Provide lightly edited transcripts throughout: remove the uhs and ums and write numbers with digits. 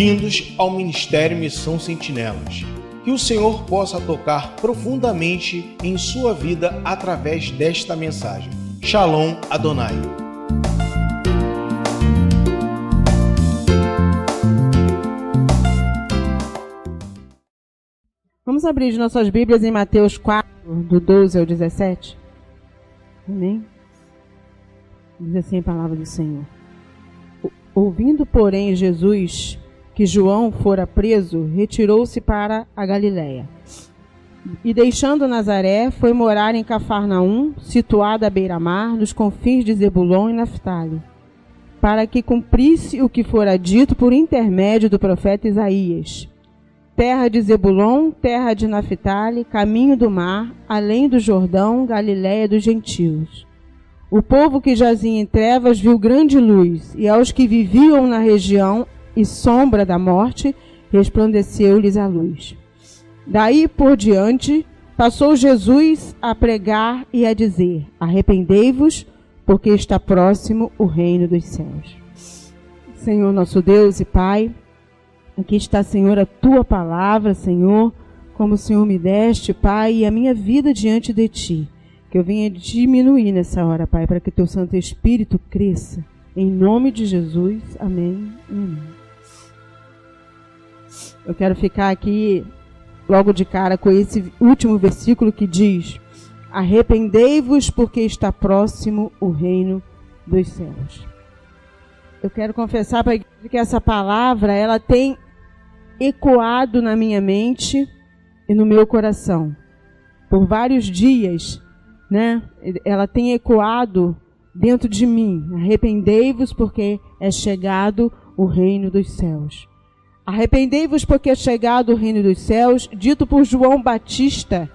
Bem-vindos ao Ministério Missão Sentinelas. Que o Senhor possa tocar profundamente em sua vida através desta mensagem. Shalom Adonai. Vamos abrir nossas Bíblias em Mateus 4, do 12 ao 17. Amém? Diz assim a palavra do Senhor. Ouvindo, porém, Jesus que João fora preso, retirou-se para a Galiléia. E deixando Nazaré, foi morar em Cafarnaum, situada à beira-mar, nos confins de Zebulon e Naftali, para que cumprisse o que fora dito por intermédio do profeta Isaías. Terra de Zebulon, terra de Naftali, caminho do mar, além do Jordão, Galiléia dos gentios. O povo que jazia em trevas viu grande luz, e aos que viviam na região e sombra da morte, resplandeceu-lhes a luz. Daí por diante, passou Jesus a pregar e a dizer: arrependei-vos, porque está próximo o reino dos céus. Senhor nosso Deus e Pai, aqui está, Senhor, a tua palavra, Senhor, como o Senhor me deste, Pai, e a minha vida diante de ti. Que eu venha diminuir nessa hora, Pai, para que teu Santo Espírito cresça. Em nome de Jesus, amém e amém. Eu quero ficar aqui logo de cara com esse último versículo que diz: arrependei-vos, porque está próximo o reino dos céus. Eu quero confessar para a igreja que essa palavra, ela tem ecoado na minha mente e no meu coração. Por vários dias, né? Ela tem ecoado dentro de mim. Arrependei-vos, porque é chegado o reino dos céus. Arrependei-vos, porque é chegado o reino dos céus, dito por João Batista,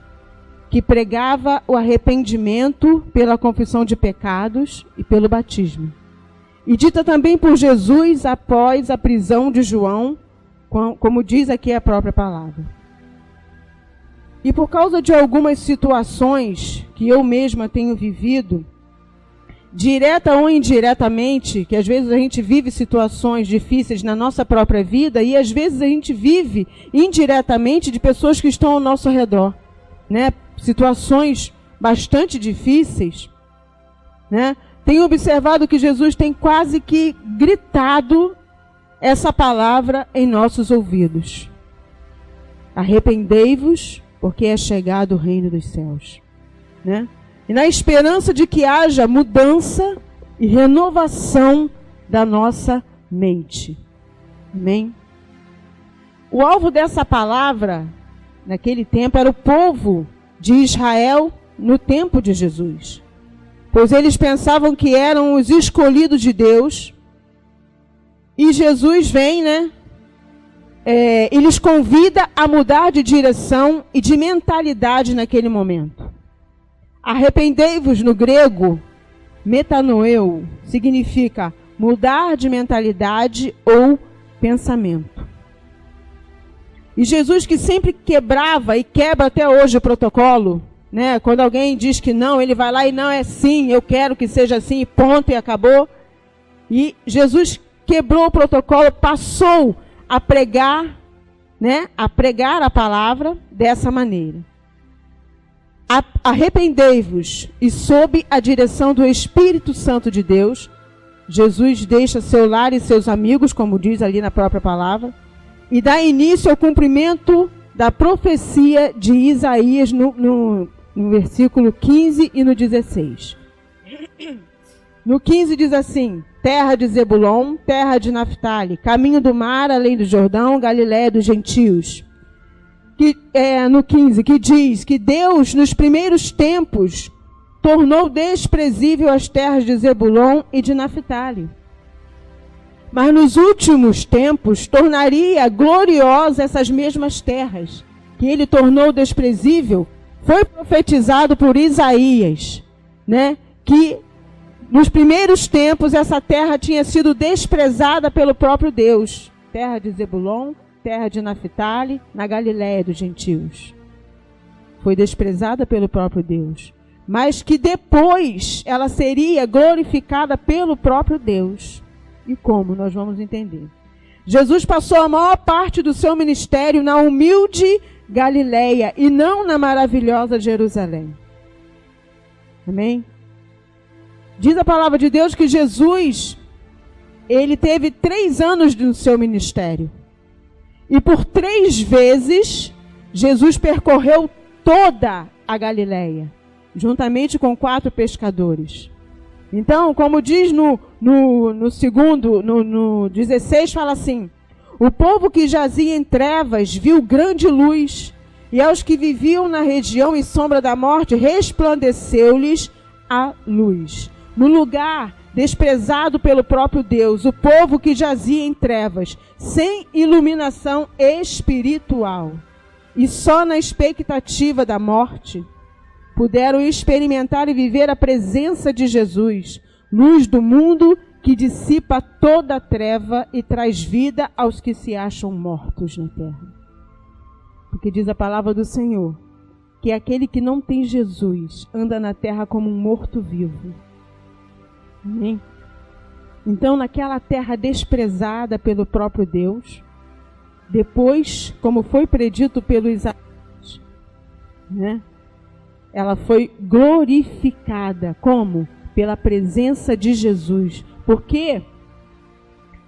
que pregava o arrependimento pela confissão de pecados e pelo batismo. E dita também por Jesus após a prisão de João, como diz aqui a própria palavra. E por causa de algumas situações que eu mesma tenho vivido, direta ou indiretamente, que às vezes a gente vive situações difíceis na nossa própria vida e às vezes a gente vive indiretamente de pessoas que estão ao nosso redor, né? Situações bastante difíceis, né? Tenho observado que Jesus tem quase que gritado essa palavra em nossos ouvidos. Arrependei-vos, porque é chegado o reino dos céus, né? E na esperança de que haja mudança e renovação da nossa mente. Amém? O alvo dessa palavra, naquele tempo, era o povo de Israel no tempo de Jesus. Pois eles pensavam que eram os escolhidos de Deus. E Jesus vem, né? E lhes convida a mudar de direção e de mentalidade naquele momento. Arrependei-vos no grego, metanoeu, significa mudar de mentalidade ou pensamento. E Jesus, que sempre quebrava e quebra até hoje o protocolo, né? Quando alguém diz que não, ele vai lá e não, é sim, eu quero que seja assim, ponto, e acabou. E Jesus quebrou o protocolo, passou a pregar, né? A pregar a palavra dessa maneira. Arrependei-vos, e sob a direção do Espírito Santo de Deus, Jesus deixa seu lar e seus amigos, como diz ali na própria palavra, e dá início ao cumprimento da profecia de Isaías no versículo 15 e no 16. No 15 diz assim: terra de Zebulon, terra de Naftali, caminho do mar, além do Jordão, Galiléia dos gentios. No 15, que diz que Deus, nos primeiros tempos, tornou desprezível as terras de Zebulon e de Naftali. Mas nos últimos tempos, tornaria gloriosa essas mesmas terras, que ele tornou desprezível. Foi profetizado por Isaías, né? Que nos primeiros tempos essa terra tinha sido desprezada pelo próprio Deus. Terra de Zebulon, terra de Naftali, na Galiléia dos gentios. Foi desprezada pelo próprio Deus. Mas que depois ela seria glorificada pelo próprio Deus. E como? Nós vamos entender. Jesus passou a maior parte do seu ministério na humilde Galileia e não na maravilhosa Jerusalém. Amém? Diz a palavra de Deus que Jesus, ele teve 3 anos no seu ministério. E por 3 vezes, Jesus percorreu toda a Galileia, juntamente com 4 pescadores. Então, como diz no 16, fala assim: o povo que jazia em trevas viu grande luz, e aos que viviam na região e sombra da morte, resplandeceu-lhes a luz. No lugar desprezado pelo próprio Deus, o povo que jazia em trevas, sem iluminação espiritual, e só na expectativa da morte, puderam experimentar e viver a presença de Jesus, luz do mundo que dissipa toda a treva e traz vida aos que se acham mortos na terra. Porque diz a palavra do Senhor, que aquele que não tem Jesus anda na terra como um morto-vivo. Amém? Então, naquela terra desprezada pelo próprio Deus, depois, como foi predito pelo Isaías, né? Ela foi glorificada. Como? Pela presença de Jesus. Porque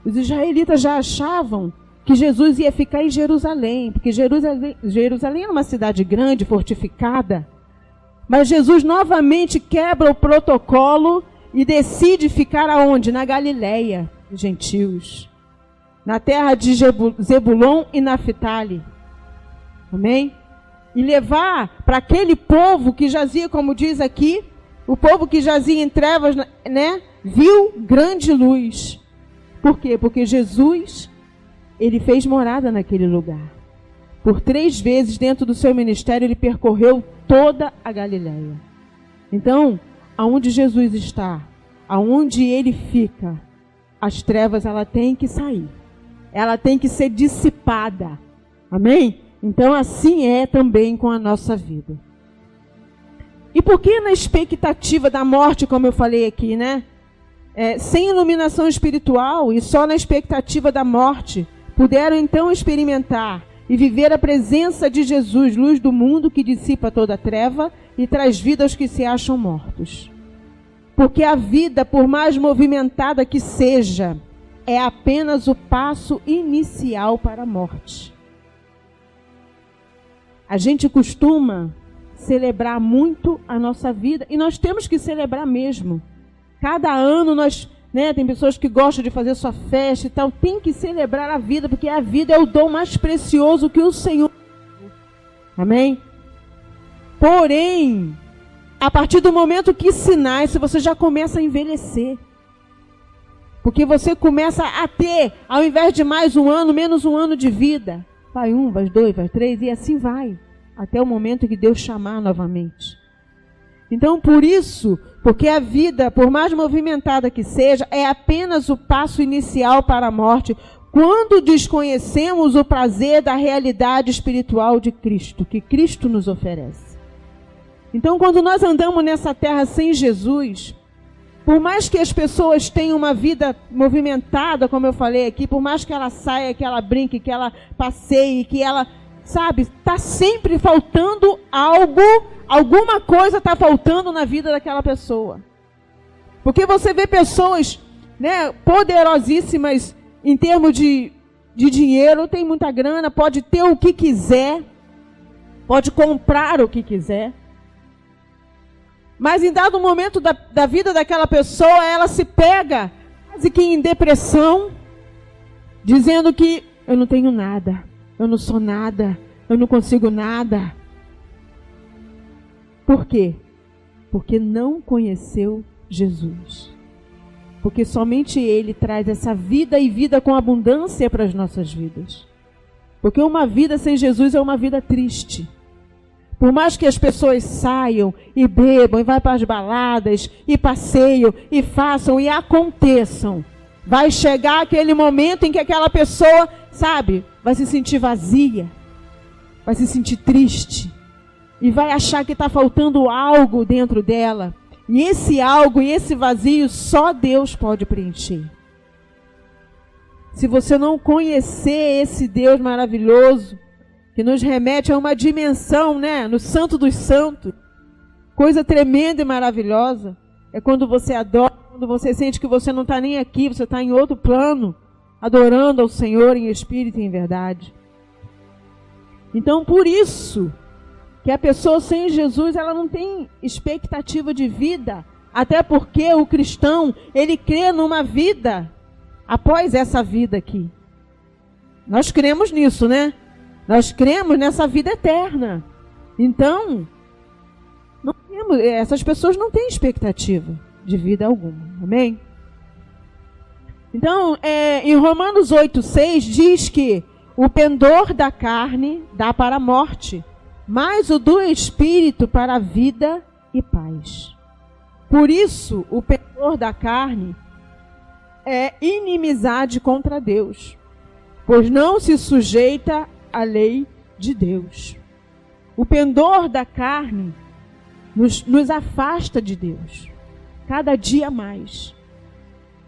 os israelitas já achavam que Jesus ia ficar em Jerusalém. Porque Jerusalém era uma cidade grande, fortificada. Mas Jesus novamente quebra o protocolo e decide ficar aonde? Na Galileia, gentios. Na terra de Zebulon e Naftali. Amém? E levar para aquele povo que jazia, como diz aqui, o povo que jazia em trevas, né, viu grande luz. Por quê? Porque Jesus, ele fez morada naquele lugar. Por 3 vezes dentro do seu ministério, ele percorreu toda a Galileia. Então, aonde Jesus está, aonde ele fica, as trevas, ela tem que sair. Ela tem que ser dissipada. Amém? Então, assim é também com a nossa vida. E por que na expectativa da morte, como eu falei aqui, né? Sem iluminação espiritual e só na expectativa da morte, puderam então experimentar e viver a presença de Jesus, luz do mundo que dissipa toda a treva e traz vida aos que se acham mortos. Porque a vida, por mais movimentada que seja, é apenas o passo inicial para a morte. A gente costuma celebrar muito a nossa vida e nós temos que celebrar mesmo. Cada ano nós, né, tem pessoas que gostam de fazer sua festa e tal, tem que celebrar a vida, porque a vida é o dom mais precioso que o Senhor. Amém? Porém, a partir do momento que se nasce, você já começa a envelhecer. Porque você começa a ter, ao invés de mais um ano, menos um ano de vida. Vai 1, vai 2, vai 3 e assim vai. Até o momento que Deus chamar novamente. Então, por isso, porque a vida, por mais movimentada que seja, é apenas o passo inicial para a morte, quando desconhecemos o prazer da realidade espiritual de Cristo, que Cristo nos oferece. Então, quando nós andamos nessa terra sem Jesus, por mais que as pessoas tenham uma vida movimentada, como eu falei aqui, por mais que ela saia, que ela brinque, que ela passeie, que ela, sabe, está sempre faltando algo, alguma coisa está faltando na vida daquela pessoa. Porque você vê pessoas, né, poderosíssimas em termos de dinheiro, tem muita grana, pode ter o que quiser, pode comprar o que quiser. Mas em dado momento da vida daquela pessoa, ela se pega quase que em depressão, dizendo que eu não tenho nada, eu não sou nada, eu não consigo nada. Por quê? Porque não conheceu Jesus. Porque somente Ele traz essa vida e vida com abundância para as nossas vidas. Porque uma vida sem Jesus é uma vida triste. Por mais que as pessoas saiam e bebam e vão para as baladas e passeiam e façam e aconteçam, vai chegar aquele momento em que aquela pessoa, sabe, vai se sentir vazia, vai se sentir triste e vai achar que está faltando algo dentro dela. E esse algo e esse vazio só Deus pode preencher. se você não conhecer esse Deus maravilhoso, que nos remete a uma dimensão, né, no Santo dos Santos, coisa tremenda e maravilhosa, é quando você adora, quando você sente que você não está nem aqui, você está em outro plano, adorando ao Senhor em espírito e em verdade. Então, por isso, que a pessoa sem Jesus, ela não tem expectativa de vida, até porque o cristão, ele crê numa vida após essa vida aqui. Nós cremos nisso, né? Nós cremos nessa vida eterna. Então, essas pessoas não têm expectativa de vida alguma. Amém? Então, em Romanos 8,6 diz que o pendor da carne dá para a morte, mas o do Espírito para a vida e paz. Por isso, o pendor da carne é inimizade contra Deus, pois não se sujeita à lei de Deus. O pendor da carne nos afasta de Deus, cada dia mais.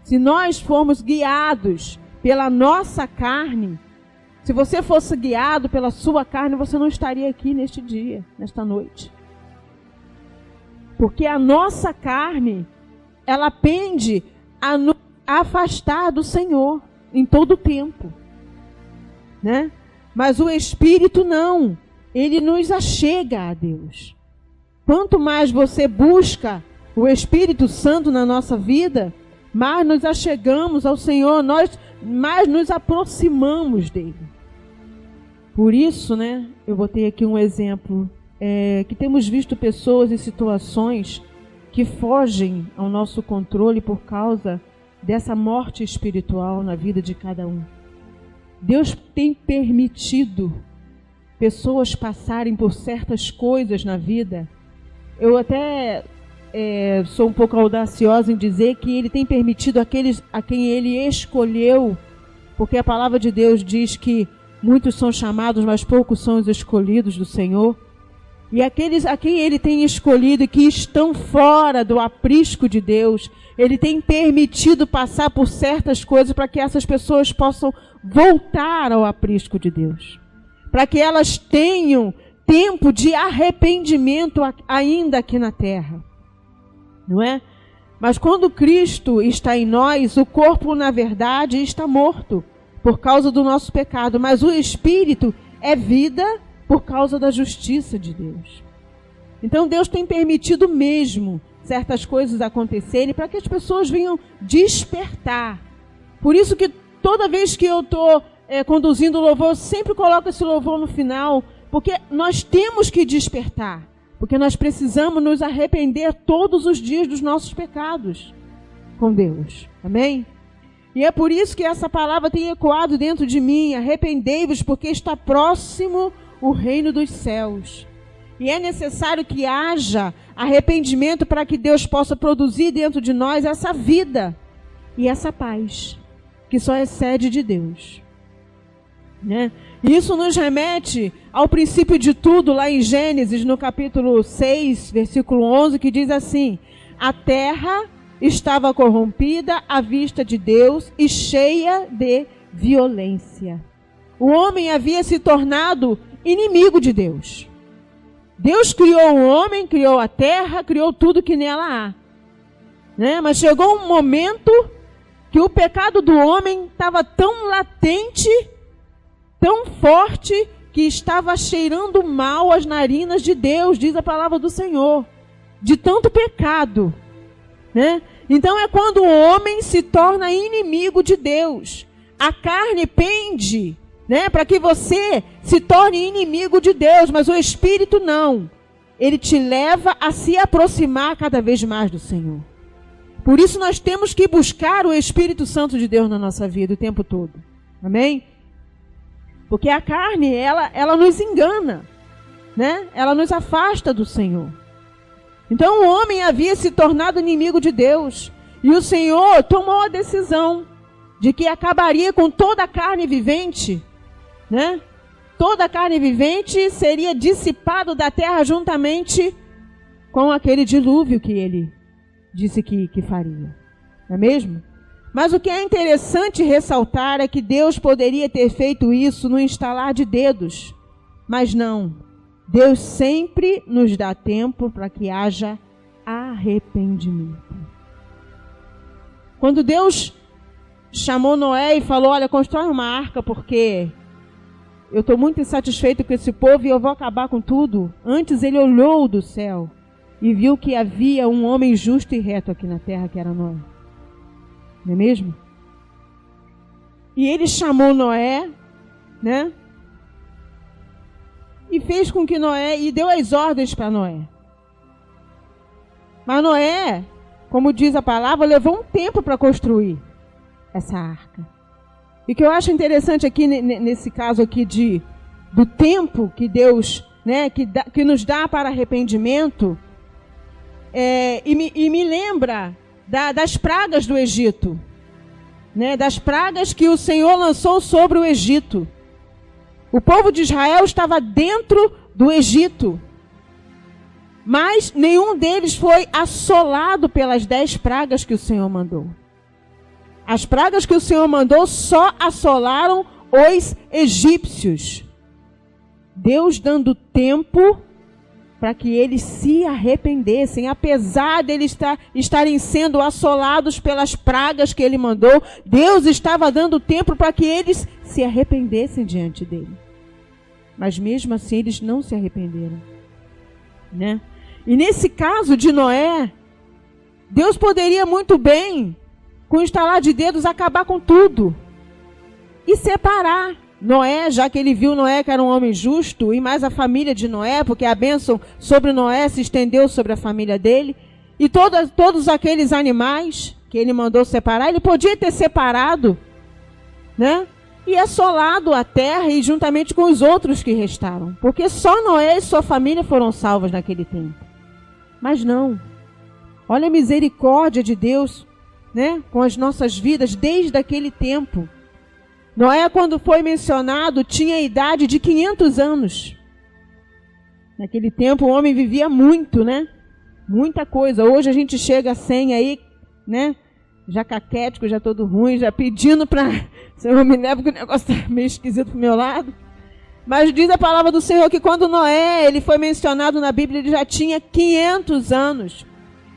Se nós formos guiados pela nossa carne, se você fosse guiado pela sua carne, você não estaria aqui neste dia, nesta noite. Porque a nossa carne, ela pende a nos afastar do Senhor em todo o tempo, né? Mas o Espírito não, ele nos achega a Deus. Quanto mais você busca o Espírito Santo na nossa vida, mais nos achegamos ao Senhor, mais nos aproximamos dele. Por isso, né, eu botei aqui um exemplo, que temos visto pessoas e situações que fogem ao nosso controle por causa dessa morte espiritual na vida de cada um. Deus tem permitido pessoas passarem por certas coisas na vida. Eu até sou um pouco audaciosa em dizer que ele tem permitido aqueles a quem ele escolheu, porque a palavra de Deus diz que muitos são chamados, mas poucos são os escolhidos do Senhor. E aqueles a quem ele tem escolhido e que estão fora do aprisco de Deus, ele tem permitido passar por certas coisas para que essas pessoas possam voltar ao aprisco de Deus. Para que elas tenham tempo de arrependimento ainda aqui na terra. Não é? Mas quando Cristo está em nós, o corpo, na verdade, está morto por causa do nosso pecado. Mas o Espírito é vida por causa da justiça de Deus. Então Deus tem permitido mesmo certas coisas acontecerem para que as pessoas venham despertar. Por isso que toda vez que eu estou conduzindo o louvor, eu sempre coloco esse louvor no final, porque nós temos que despertar, porque nós precisamos nos arrepender todos os dias dos nossos pecados com Deus. Amém? E é por isso que essa palavra tem ecoado dentro de mim: arrependei-vos, porque está próximo o reino dos céus. E é necessário que haja arrependimento para que Deus possa produzir dentro de nós essa vida e essa paz que só excede de Deus, né? E isso nos remete ao princípio de tudo, lá em Gênesis, no capítulo 6, versículo 11, que diz assim: a terra estava corrompida à vista de Deus e cheia de violência. O homem havia se tornado inimigo de Deus. Deus criou o homem, criou a terra, criou tudo que nela há, né? Mas chegou um momento que o pecado do homem estava tão latente, tão forte, que estava cheirando mal as narinas de Deus, diz a palavra do Senhor, de tanto pecado, né? Então é quando o homem se torna inimigo de Deus. A carne pende, né, para que você se torne inimigo de Deus, mas o Espírito não. Ele te leva a se aproximar cada vez mais do Senhor. Por isso nós temos que buscar o Espírito Santo de Deus na nossa vida o tempo todo. Amém? Porque a carne, ela nos engana, né? Ela nos afasta do Senhor. Então o homem havia se tornado inimigo de Deus. E o Senhor tomou a decisão de que acabaria com toda a carne vivente, né? Toda a carne vivente seria dissipada da terra juntamente com aquele dilúvio que ele disse que faria. Não é mesmo? Mas o que é interessante ressaltar é que Deus poderia ter feito isso no estalar de dedos. Mas não. Deus sempre nos dá tempo para que haja arrependimento. Quando Deus chamou Noé e falou, olha, constrói uma arca porque eu estou muito insatisfeito com esse povo e eu vou acabar com tudo. Antes ele olhou do céu e viu que havia um homem justo e reto aqui na terra, que era Noé. Não é mesmo? E ele chamou Noé, né? E fez com que Noé, e deu as ordens para Noé. Mas Noé, como diz a palavra, levou um tempo para construir essa arca. E o que eu acho interessante aqui, nesse caso aqui do tempo que Deus, né, que nos dá para arrependimento, e me lembra das pragas do Egito, né, das pragas que o Senhor lançou sobre o Egito. O povo de Israel estava dentro do Egito, mas nenhum deles foi assolado pelas 10 pragas que o Senhor mandou. As pragas que o Senhor mandou só assolaram os egípcios. Deus dando tempo para que eles se arrependessem. Apesar de eles estarem sendo assolados pelas pragas que ele mandou, Deus estava dando tempo para que eles se arrependessem diante dele. Mas mesmo assim eles não se arrependeram, né? E nesse caso de Noé, Deus poderia muito bem, com o estalar de dedos, acabar com tudo e separar Noé, já que ele viu Noé que era um homem justo, e mais a família de Noé, porque a bênção sobre Noé se estendeu sobre a família dele, e todos aqueles animais que ele mandou separar, ele podia ter separado, né? E assolado a terra e juntamente com os outros que restaram, porque só Noé e sua família foram salvos naquele tempo. Mas não. Olha a misericórdia de Deus, né, com as nossas vidas desde aquele tempo. Noé, quando foi mencionado, tinha a idade de 500 anos. Naquele tempo o homem vivia muito, né? Muita coisa. Hoje a gente chega a 100 aí, né? Já caquético, já todo ruim, já pedindo para... Senhor, me leva, porque o negócio está meio esquisito pro meu lado. Mas diz a palavra do Senhor que quando Noé, ele foi mencionado na Bíblia, ele já tinha 500 anos.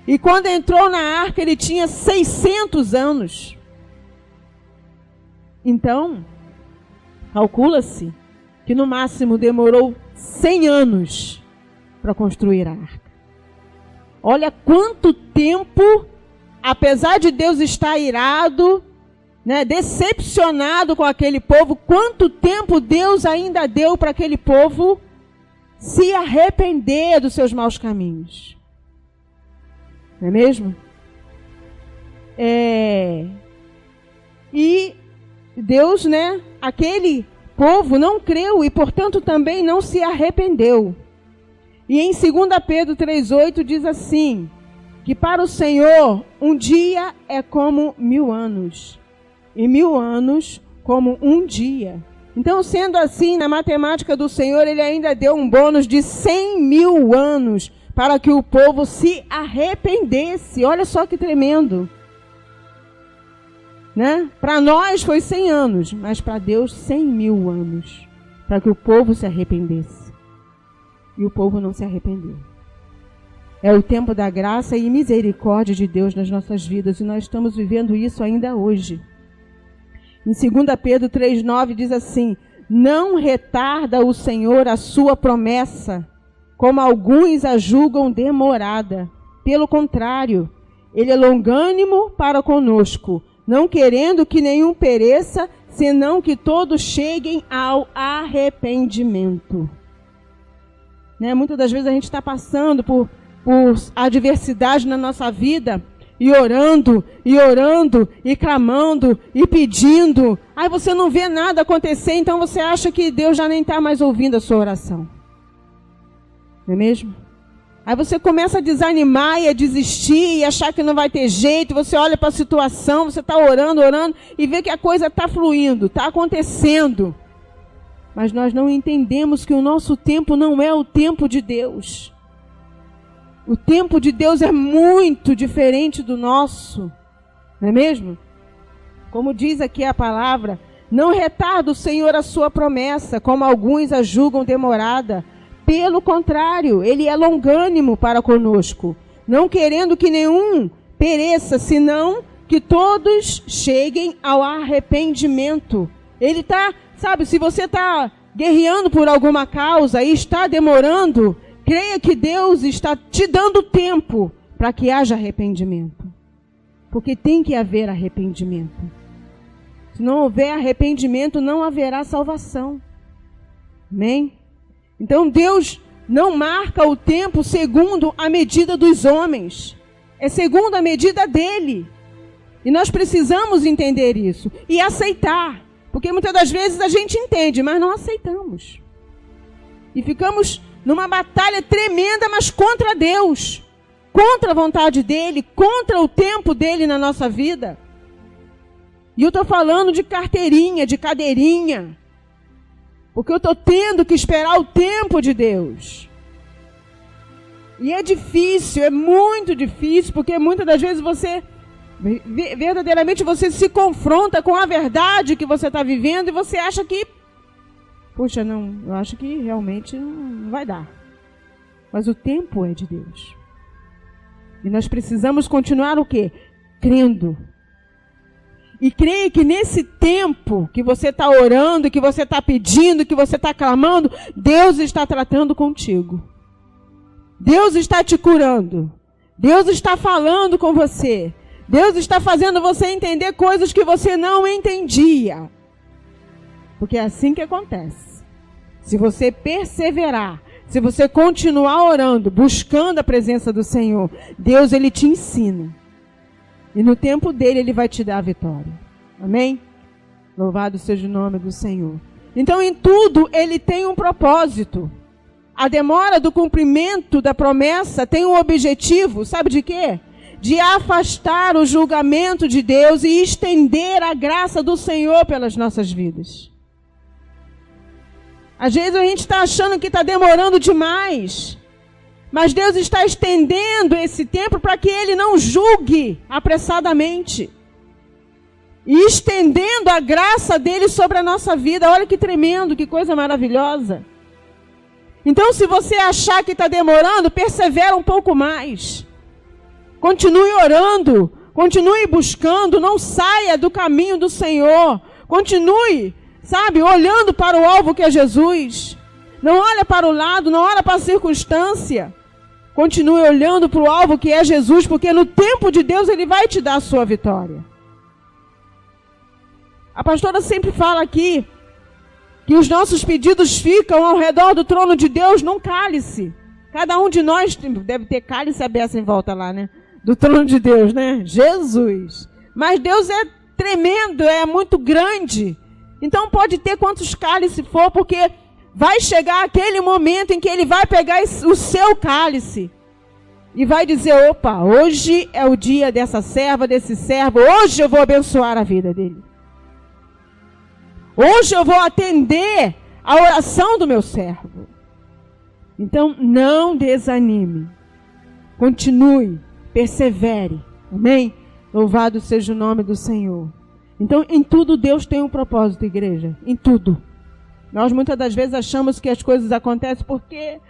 E quando entrou na arca, ele tinha 600 anos. Então, calcula-se que no máximo demorou 100 anos para construir a arca. Olha quanto tempo, apesar de Deus estar irado, né, decepcionado com aquele povo, quanto tempo Deus ainda deu para aquele povo se arrepender dos seus maus caminhos. Não é mesmo? E Deus, né, aquele povo não creu e, portanto, também não se arrependeu. E em 2 Pedro 3,8 diz assim, que para o Senhor um dia é como 1000 anos, e 1000 anos como um dia. Então, sendo assim, na matemática do Senhor, ele ainda deu um bônus de 100.000 anos para que o povo se arrependesse. Olha só que tremendo. Né? Para nós foi 100 anos, mas para Deus 100.000 anos, para que o povo se arrependesse. E o povo não se arrependeu. É o tempo da graça e misericórdia de Deus nas nossas vidas, e nós estamos vivendo isso ainda hoje. Em 2 Pedro 3,9 diz assim, não retarda o Senhor a sua promessa, como alguns a julgam demorada. Pelo contrário, ele é longânimo para conosco, não querendo que nenhum pereça, senão que todos cheguem ao arrependimento. Né? Muitas das vezes a gente está passando por adversidade na nossa vida, e orando, e clamando, e pedindo. Aí você não vê nada acontecer, então você acha que Deus já nem está mais ouvindo a sua oração. Não é mesmo? Aí você começa a desanimar e a desistir, e achar que não vai ter jeito. Você olha para a situação, você está orando, e vê que a coisa está fluindo, está acontecendo. Mas nós não entendemos que o nosso tempo não é o tempo de Deus. O tempo de Deus é muito diferente do nosso, não é mesmo? Como diz aqui a palavra, não retarda o Senhor a sua promessa, como alguns a julgam demorada. Pelo contrário, Ele é longânimo para conosco, não querendo que nenhum pereça, senão que todos cheguem ao arrependimento. Ele está, sabe, se você está guerreando por alguma causa e está demorando, creia que Deus está te dando tempo para que haja arrependimento. Porque tem que haver arrependimento. Se não houver arrependimento, não haverá salvação. Amém? Então Deus não marca o tempo segundo a medida dos homens. É segundo a medida dele. E nós precisamos entender isso e aceitar. Porque muitas das vezes a gente entende, mas não aceitamos. E ficamos numa batalha tremenda, mas contra Deus. Contra a vontade dele, contra o tempo dele na nossa vida. E eu estou falando de carteirinha, de cadeirinha. Porque eu estou tendo que esperar o tempo de Deus. E é difícil, é muito difícil, porque muitas das vezes você, verdadeiramente você se confronta com a verdade que você está vivendo e você acha que, puxa, não, eu acho que realmente não vai dar. Mas o tempo é de Deus. E nós precisamos continuar o quê? Crendo. E creia que nesse tempo que você está orando, que você está pedindo, que você está clamando, Deus está tratando contigo. Deus está te curando. Deus está falando com você. Deus está fazendo você entender coisas que você não entendia. Porque é assim que acontece. Se você perseverar, se você continuar orando, buscando a presença do Senhor, Deus, Ele te ensina. E no tempo dele, Ele vai te dar a vitória. Amém? Louvado seja o nome do Senhor. Então, em tudo, Ele tem um propósito. A demora do cumprimento da promessa tem um objetivo, sabe de quê? De afastar o julgamento de Deus e estender a graça do Senhor pelas nossas vidas. Às vezes a gente está achando que está demorando demais. Mas Deus está estendendo esse tempo para que Ele não julgue apressadamente. E estendendo a graça dEle sobre a nossa vida. Olha que tremendo, que coisa maravilhosa. Então, se você achar que está demorando, persevera um pouco mais. Continue orando, continue buscando, não saia do caminho do Senhor. Continue, sabe, olhando para o alvo que é Jesus. Não olha para o lado, não olha para a circunstância. Continue olhando para o alvo que é Jesus, porque no tempo de Deus Ele vai te dar a sua vitória. A pastora sempre fala aqui que os nossos pedidos ficam ao redor do trono de Deus num cálice. Cada um de nós deve ter cálice aberto em volta lá, né? Do trono de Deus, né? Jesus. Mas Deus é tremendo, é muito grande. Então pode ter quantos cálices for, porque vai chegar aquele momento em que Ele vai pegar o seu cálice e vai dizer, opa, hoje é o dia dessa serva, desse servo, hoje eu vou abençoar a vida dele. Hoje eu vou atender a oração do meu servo. Então não desanime. Continue, persevere. Amém? Louvado seja o nome do Senhor. Então em tudo Deus tem um propósito, igreja. Em tudo. Nós muitas das vezes achamos que as coisas acontecem porque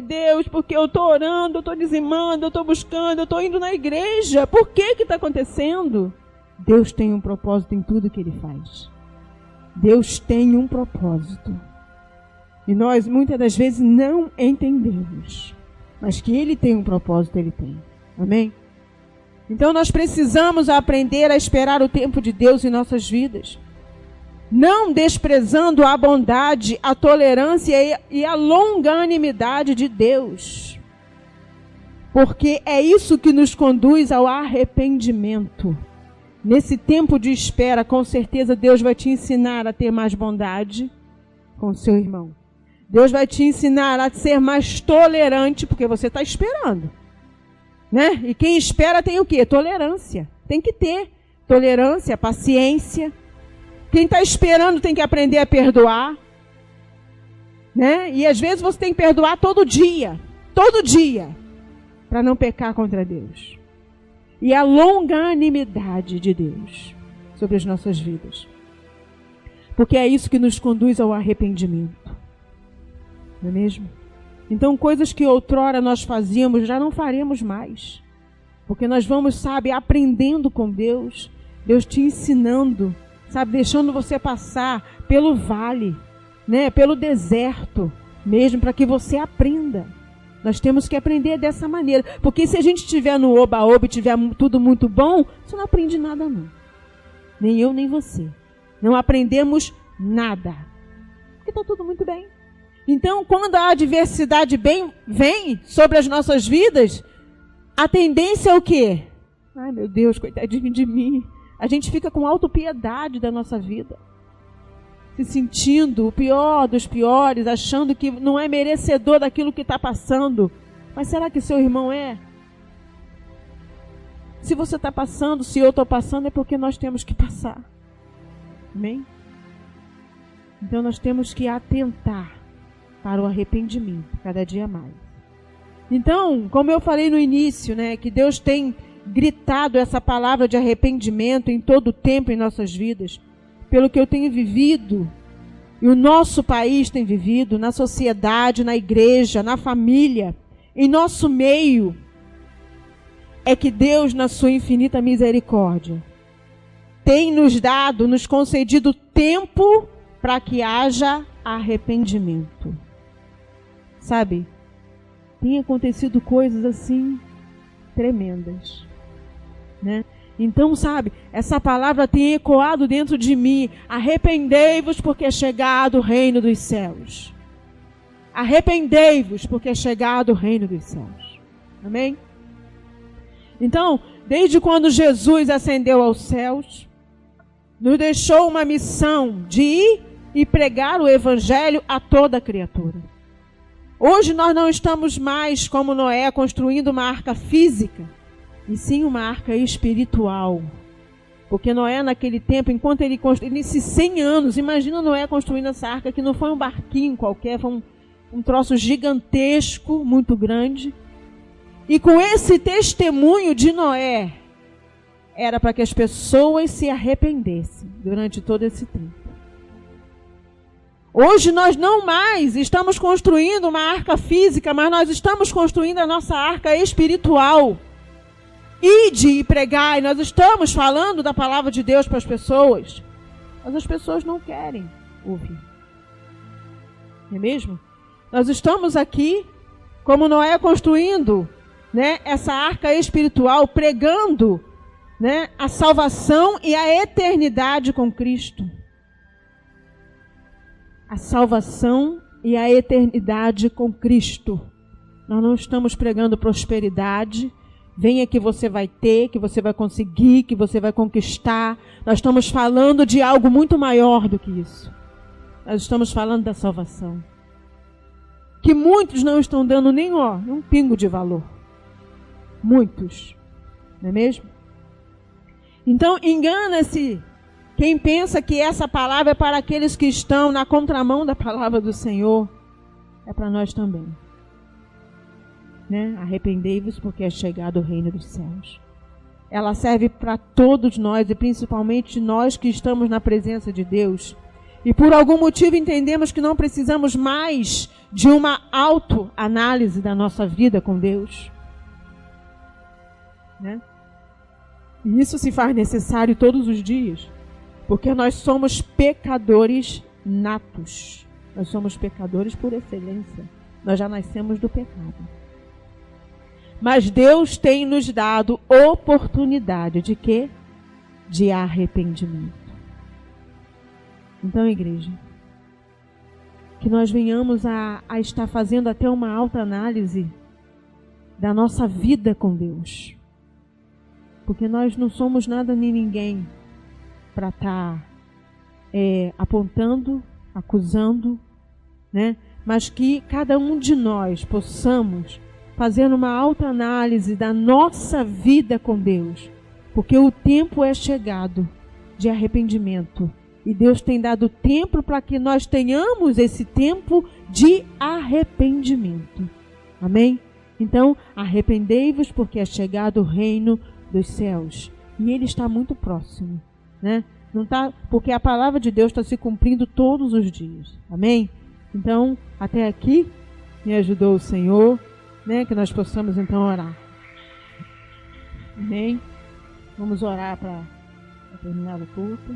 Deus, porque eu estou orando, eu estou dizimando, eu estou buscando, eu estou indo na igreja. Por que está acontecendo? Deus tem um propósito em tudo que Ele faz. Deus tem um propósito. E nós muitas das vezes não entendemos. Mas que Ele tem um propósito, Ele tem. Amém? Então nós precisamos aprender a esperar o tempo de Deus em nossas vidas. Não desprezando a bondade, a tolerância e a longanimidade de Deus. Porque é isso que nos conduz ao arrependimento. Nesse tempo de espera, com certeza Deus vai te ensinar a ter mais bondade com o seu irmão. Deus vai te ensinar a ser mais tolerante, porque você está esperando. Né? E quem espera tem o quê? Tolerância. Tem que ter tolerância, paciência. Quem está esperando tem que aprender a perdoar. Né? E às vezes você tem que perdoar todo dia, para não pecar contra Deus. E a longanimidade de Deus. sobre as nossas vidas. Porque é isso que nos conduz ao arrependimento. Não é mesmo? Então, coisas que outrora nós fazíamos, já não faremos mais. Porque nós vamos, sabe, aprendendo com Deus, Deus te ensinando, sabe, deixando você passar pelo vale, né, pelo deserto, mesmo para que você aprenda. Nós temos que aprender dessa maneira. Porque se a gente estiver no oba-oba e tiver tudo muito bom, você não aprende nada não. Nem eu, nem você. Não aprendemos nada. Porque está tudo muito bem. Então, quando a adversidade vem sobre as nossas vidas, a tendência é o quê? Ai, meu Deus, coitadinho de mim. A gente fica com autopiedade da nossa vida. Se sentindo o pior dos piores, achando que não é merecedor daquilo que está passando. Mas será que seu irmão é? Se você está passando, se eu estou passando, é porque nós temos que passar. Amém? Então nós temos que atentar para o arrependimento, cada dia mais. Então, como eu falei no início, né, que Deus tem gritado essa palavra de arrependimento em todo o tempo em nossas vidas, pelo que eu tenho vivido, e o nosso país tem vivido, na sociedade, na igreja, na família, em nosso meio, é que Deus, na sua infinita misericórdia, tem nos concedido tempo para que haja arrependimento. Sabe? Tem acontecido coisas assim tremendas, né? Então, sabe, essa palavra tem ecoado dentro de mim. Arrependei-vos porque é chegado o reino dos céus. Arrependei-vos porque é chegado o reino dos céus. Amém? Então, desde quando Jesus ascendeu aos céus, nos deixou uma missão de ir e pregar o evangelho a toda criatura. Hoje nós não estamos mais como Noé construindo uma arca física, e sim uma arca espiritual. Porque Noé naquele tempo, enquanto ele construiu, nesses 100 anos, imagina Noé construindo essa arca, que não foi um barquinho qualquer, foi um troço gigantesco, muito grande. E com esse testemunho de Noé, era para que as pessoas se arrependessem durante todo esse tempo. Hoje nós não mais estamos construindo uma arca física, mas nós estamos construindo a nossa arca espiritual. Ide e pregai, nós estamos falando da palavra de Deus para as pessoas, mas as pessoas não querem ouvir. Não é mesmo? Nós estamos aqui, como Noé, construindo, né, essa arca espiritual, pregando, né, a salvação e a eternidade com Cristo. A salvação e a eternidade com Cristo. Nós não estamos pregando prosperidade. Venha que você vai ter, que você vai conseguir, que você vai conquistar. Nós estamos falando de algo muito maior do que isso. Nós estamos falando da salvação. Que muitos não estão dando nem um pingo de valor. Muitos. Não é mesmo? Então, engana-se quem pensa que essa palavra é para aqueles que estão na contramão da palavra do Senhor. É para nós também. Né? Arrependei-vos porque é chegado o reino dos céus. Ela serve para todos nós e principalmente nós que estamos na presença de Deus. E por algum motivo entendemos que não precisamos mais de uma autoanálise da nossa vida com Deus. Né? E isso se faz necessário todos os dias. Porque nós somos pecadores natos. Nós somos pecadores por excelência. Nós já nascemos do pecado. Mas Deus tem nos dado oportunidade de quê? De arrependimento. Então, igreja, que nós venhamos a estar fazendo até uma autoanálise da nossa vida com Deus. Porque nós não somos nada nem ninguém para estar apontando, acusando, né? Mas que cada um de nós possamos fazer uma autoanálise da nossa vida com Deus, porque o tempo é chegado de arrependimento e Deus tem dado tempo para que nós tenhamos esse tempo de arrependimento. Amém? Então, arrependei-vos porque é chegado o reino dos céus e ele está muito próximo. né? Não tá, porque a palavra de Deus está se cumprindo todos os dias. Amém? Então, até aqui, me ajudou o Senhor, né? Que nós possamos então orar. Amém? Vamos orar para terminar o culto.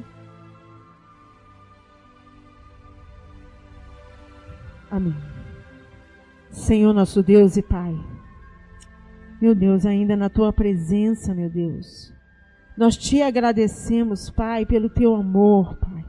Amém. Senhor nosso Deus e Pai, meu Deus, ainda na Tua presença, meu Deus, nós Te agradecemos, Pai, pelo Teu amor, Pai,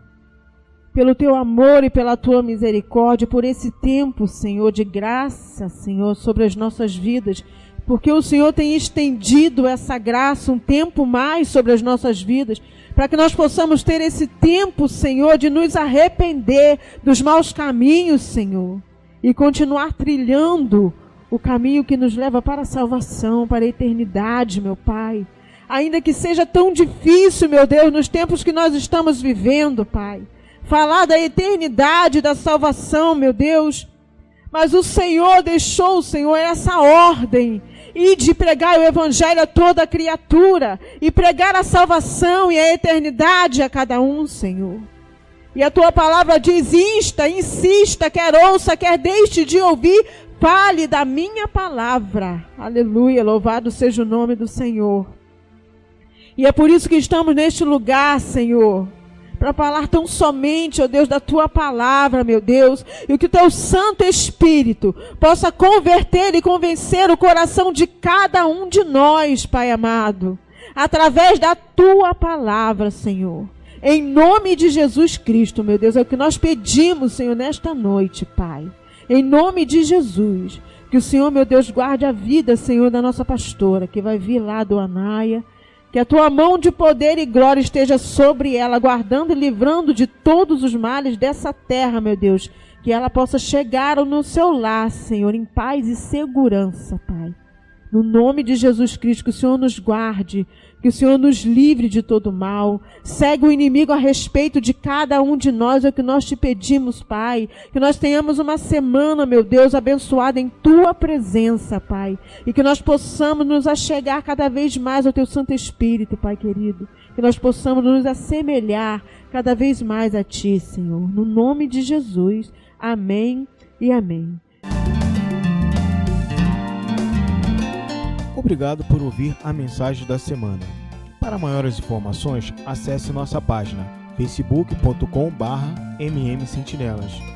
pelo Teu amor e pela Tua misericórdia, por esse tempo, Senhor, de graça, Senhor, sobre as nossas vidas, porque o Senhor tem estendido essa graça um tempo mais sobre as nossas vidas, para que nós possamos ter esse tempo, Senhor, de nos arrepender dos maus caminhos, Senhor, e continuar trilhando o caminho que nos leva para a salvação, para a eternidade, meu Pai. Ainda que seja tão difícil, meu Deus, nos tempos que nós estamos vivendo, Pai, falar da eternidade, da salvação, meu Deus, mas o Senhor deixou, Senhor, essa ordem, e de pregar o evangelho a toda criatura, e pregar a salvação e a eternidade a cada um, Senhor. E a Tua palavra diz, insista, quer ouça, quer deixe de ouvir, fale da minha palavra. Aleluia, louvado seja o nome do Senhor. E é por isso que estamos neste lugar, Senhor, para falar tão somente, ó Deus, da Tua palavra, meu Deus, e que o Teu Santo Espírito possa converter e convencer o coração de cada um de nós, Pai amado, através da Tua palavra, Senhor. Em nome de Jesus Cristo, meu Deus, é o que nós pedimos, Senhor, nesta noite, Pai. Em nome de Jesus, que o Senhor, meu Deus, guarde a vida, Senhor, da nossa pastora, que vai vir lá do Anaia, que a Tua mão de poder e glória esteja sobre ela, guardando e livrando de todos os males dessa terra, meu Deus. Que ela possa chegar no seu lar, Senhor, em paz e segurança, Pai. No nome de Jesus Cristo, que o Senhor nos guarde, que o Senhor nos livre de todo mal. Segue o inimigo a respeito de cada um de nós, é o que nós Te pedimos, Pai. Que nós tenhamos uma semana, meu Deus, abençoada em Tua presença, Pai. E que nós possamos nos achegar cada vez mais ao Teu Santo Espírito, Pai querido. Que nós possamos nos assemelhar cada vez mais a Ti, Senhor. No nome de Jesus. Amém e amém. Obrigado por ouvir a mensagem da semana. Para maiores informações, acesse nossa página facebook.com/mmsentinelas.